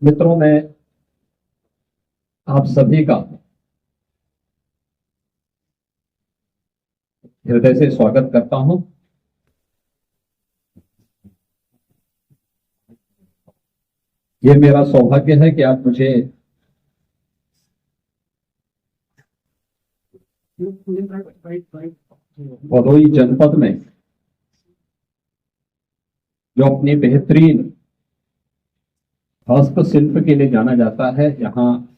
मित्रों, मैं आप सभी का हृदय से स्वागत करता हूं। ये मेरा सौभाग्य है कि आप मुझे भदोही जनपद में जो अपनी बेहतरीन हस्तशिल्प के लिए जाना जाता है, यहाँ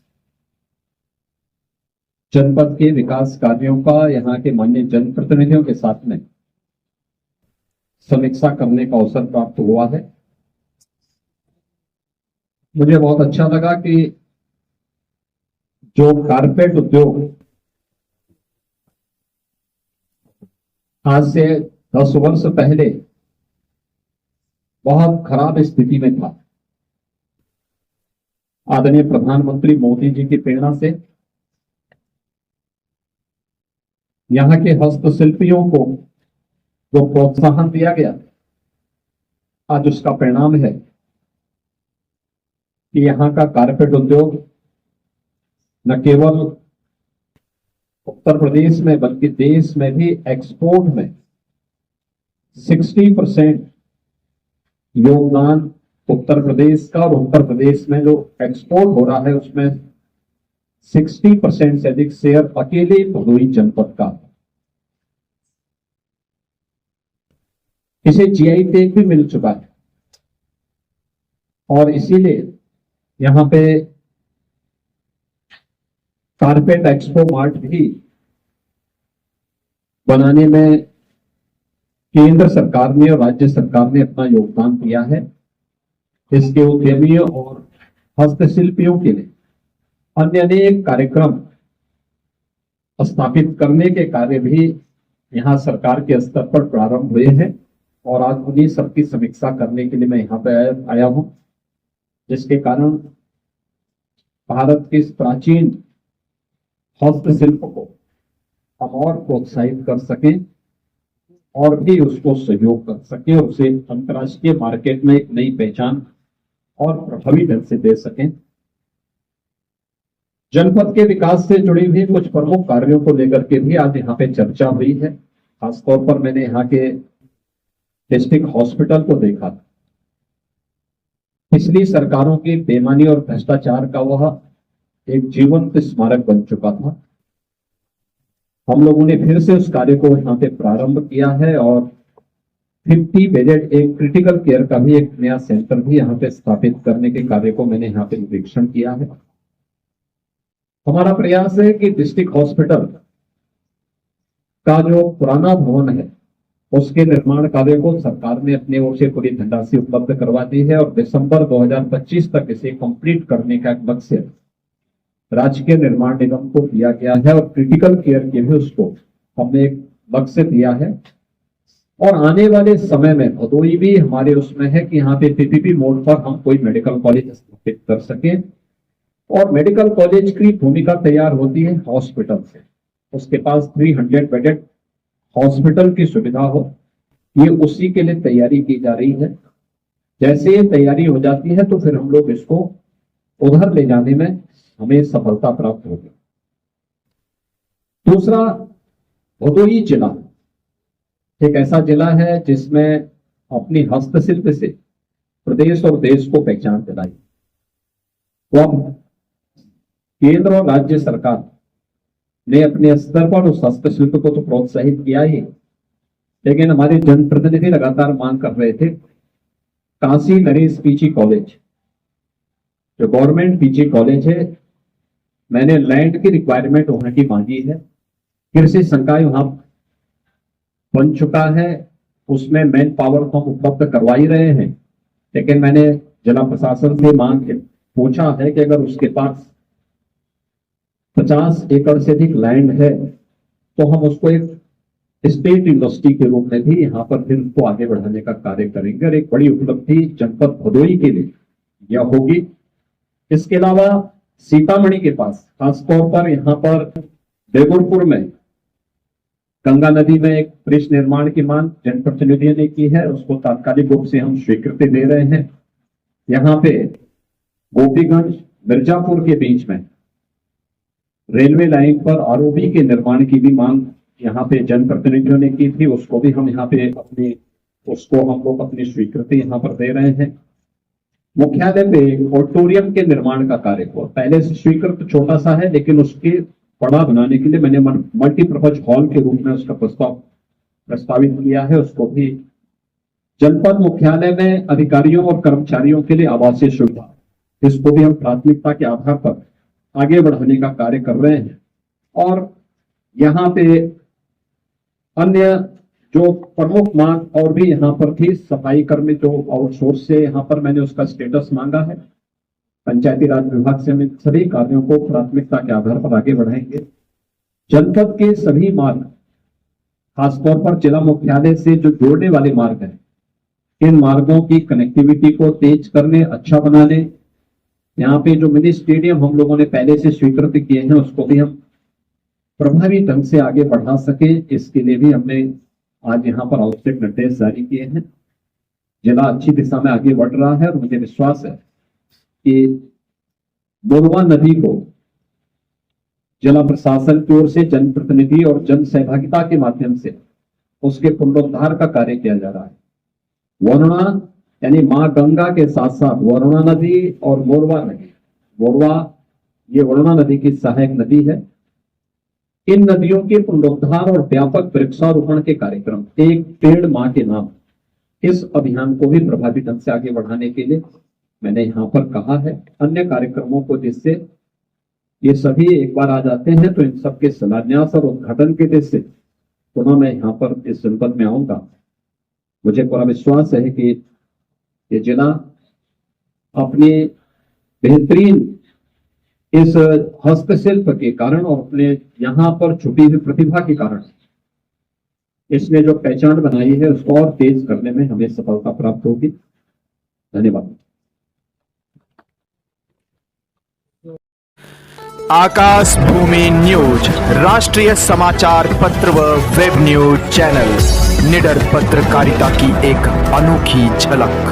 जनपद के विकास कार्यों का यहाँ के माननीय जनप्रतिनिधियों के साथ में समीक्षा करने का अवसर प्राप्त हुआ है। मुझे बहुत अच्छा लगा कि जो कारपेट उद्योग आज से 10 वर्ष पहले बहुत खराब स्थिति में था, आदरणीय प्रधानमंत्री मोदी जी की प्रेरणा से यहाँ के हस्तशिल्पियों को जो प्रोत्साहन दिया गया, आज उसका परिणाम है कि यहाँ का कारपेट उद्योग न केवल उत्तर प्रदेश में बल्कि देश में भी एक्सपोर्ट में 60% योगदान उत्तर प्रदेश का, और उत्तर प्रदेश में जो एक्सपोर्ट हो रहा है उसमें 60% से अधिक शेयर अकेले भदोही जनपद का। इसे जीआई टैग भी मिल चुका है और इसीलिए यहां पे कारपेट एक्सपो मार्ट भी बनाने में केंद्र सरकार ने और राज्य सरकार ने अपना योगदान दिया है। इसके उद्यमियों और हस्तशिल्पियों के लिए अन्य अनेक कार्यक्रम स्थापित करने के कार्य भी यहाँ सरकार के स्तर पर प्रारंभ हुए हैं और आज उन्हीं सबकी समीक्षा करने के लिए मैं यहाँ पे आया हूँ, जिसके कारण भारत के इस प्राचीन हस्तशिल्प को हम और प्रोत्साहित कर सकें और भी उसको सहयोग कर सकें और उसे अंतर्राष्ट्रीय मार्केट में एक नई पहचान और प्रभावी ढंग से दे सकें। जनपद के विकास से जुड़ी हुई कुछ प्रमुख कार्यों को लेकर के भी आज यहाँ पे चर्चा हुई है। खासतौर पर मैंने यहाँ के डिस्ट्रिक्ट हॉस्पिटल को देखा था। पिछली सरकारों की बेईमानी और भ्रष्टाचार का वह एक जीवंत स्मारक बन चुका था। हम लोगों ने फिर से उस कार्य को यहाँ पे प्रारंभ किया है और 50 बेडेड एक क्रिटिकल केयर का भी एक नया सेंटर भी यहाँ पे स्थापित करने के कार्य को मैंने यहाँ पे निरीक्षण किया है। हमारा प्रयास है कि डिस्ट्रिक्ट हॉस्पिटल का जो पुराना भवन है उसके निर्माण कार्य को सरकार ने अपने ओर से पूरी धनराशि उपलब्ध करवा दी है और दिसंबर 2025 तक इसे कंप्लीट करने का एक लक्ष्य राजकीय निर्माण निगम को दिया गया है और क्रिटिकल केयर के भी उसको हमने एक लक्ष्य दिया है। और आने वाले समय में भदोही भी हमारे उसमें है कि यहाँ पे पीपीपी मोड पर हम कोई मेडिकल कॉलेज स्थापित कर सके और मेडिकल कॉलेज की भूमिका तैयार होती है हॉस्पिटल से। उसके पास 300 बेडेड हॉस्पिटल की सुविधा हो, ये उसी के लिए तैयारी की जा रही है। जैसे ये तैयारी हो जाती है तो फिर हम लोग इसको उधर ले जाने में हमें सफलता प्राप्त होगी। दूसरा, भदोही जिला एक ऐसा जिला है जिसमें अपनी हस्तशिल्प से प्रदेश और देश को पहचान दिलाई। तो अब केंद्र और राज्य सरकार ने अपने स्तर पर उस हस्तशिल्प को तो प्रोत्साहित किया ही, लेकिन हमारे जनप्रतिनिधि लगातार मांग कर रहे थे काशी नरेश पीजी कॉलेज, जो गवर्नमेंट पीजी कॉलेज है, मैंने लैंड की रिक्वायरमेंट वहां की मांगी है। कृषि संकाय वहां बन चुका है, उसमें मैन पावर को हम उपलब्ध करवा ही रहे हैं, लेकिन मैंने जिला प्रशासन से मांग के पूछा है कि अगर उसके पास 50 एकड़ से अधिक लैंड है तो हम उसको एक स्टेट यूनिवर्सिटी के रूप में भी यहाँ पर फिर उसको आगे बढ़ाने का कार्य करेंगे और एक बड़ी उपलब्धि जनपद भदोही के लिए यह होगी। इसके अलावा सीतामढ़ी के पास खासतौर पर यहाँ पर बेगुरपुर में गंगा नदी में एक ब्रिज निर्माण की मांग जनप्रतिनिधियों ने की है, उसको तात्कालिक रूप से हम स्वीकृति दे रहे हैं। यहाँ पे गोपीगंज मिर्जापुर के बीच में रेलवे लाइन पर आरओबी के निर्माण की भी मांग यहाँ पे जनप्रतिनिधियों ने की थी। उसको भी हम यहाँ पे उसको हम लोग अपनी स्वीकृति यहाँ पर दे रहे हैं। मुख्यालय पे ऑडिटोरियम के निर्माण का कार्य को पहले से स्वीकृत छोटा सा है, लेकिन उसके बड़ा बनाने के लिए मैंने मल्टीपर्पज हॉल के रूप में उसका प्रस्तावित किया है। उसको भी जनपद मुख्यालय में अधिकारियों और कर्मचारियों के लिए आवासीय सुविधा, इसको भी हम प्राथमिकता के आधार पर आगे बढ़ाने का कार्य कर रहे हैं। और यहाँ पे अन्य जो प्रमुख मांग और भी यहाँ पर थी, सफाई कर्मी जो आउटसोर्स से यहाँ पर मैंने उसका स्टेटस मांगा है। पंचायती राज विभाग से हम सभी कार्यों को प्राथमिकता के आधार पर आगे बढ़ाएंगे। जनपद के सभी मार्ग, खासतौर पर जिला मुख्यालय से जो जोड़ने वाले मार्ग हैं, इन मार्गों की कनेक्टिविटी को तेज करने, अच्छा बनाने, यहाँ पे जो मिनी स्टेडियम हम लोगों ने पहले से स्वीकृत किए हैं उसको भी हम प्रभावी ढंग से आगे बढ़ा सके, इसके लिए भी हमने आज यहाँ पर आवश्यक निर्देश जारी किए हैं। जिला अच्छी दिशा में आगे बढ़ रहा है और मुझे विश्वास है कि मोरवा नदी को जिला प्रशासन की ओर से जनप्रतिनिधि और जन सहभागिता के माध्यम से उसके पुनरुद्धार का कार्य किया जा रहा है। वरुणा यानी मां गंगा के साथ साथ वरुणा नदी और मोरवा नदी, मोरवा ये वरुणा नदी की सहायक नदी है। इन नदियों के पुनरुद्धार और व्यापक वृक्षारोपण के कार्यक्रम, एक पेड़ मां के नाम, इस अभियान को भी प्रभावी ढंग से आगे बढ़ाने के लिए मैंने यहाँ पर कहा है। अन्य कार्यक्रमों को जिससे ये सभी एक बार आ जाते हैं तो इन सबके शिलान्यास और उद्घाटन के दृष्टि से पुनः मैं यहाँ पर इस जनपद में आऊंगा। मुझे पूरा विश्वास है कि ये जिला अपने बेहतरीन इस हस्तशिल्प के कारण और अपने यहाँ पर छुपी हुई प्रतिभा के कारण इसने जो पहचान बनाई है उसको और तेज करने में हमें सफलता प्राप्त होगी। धन्यवाद। आकाश भूमि न्यूज, राष्ट्रीय समाचार पत्र व वेब न्यूज चैनल, निडर पत्रकारिता की एक अनोखी झलक।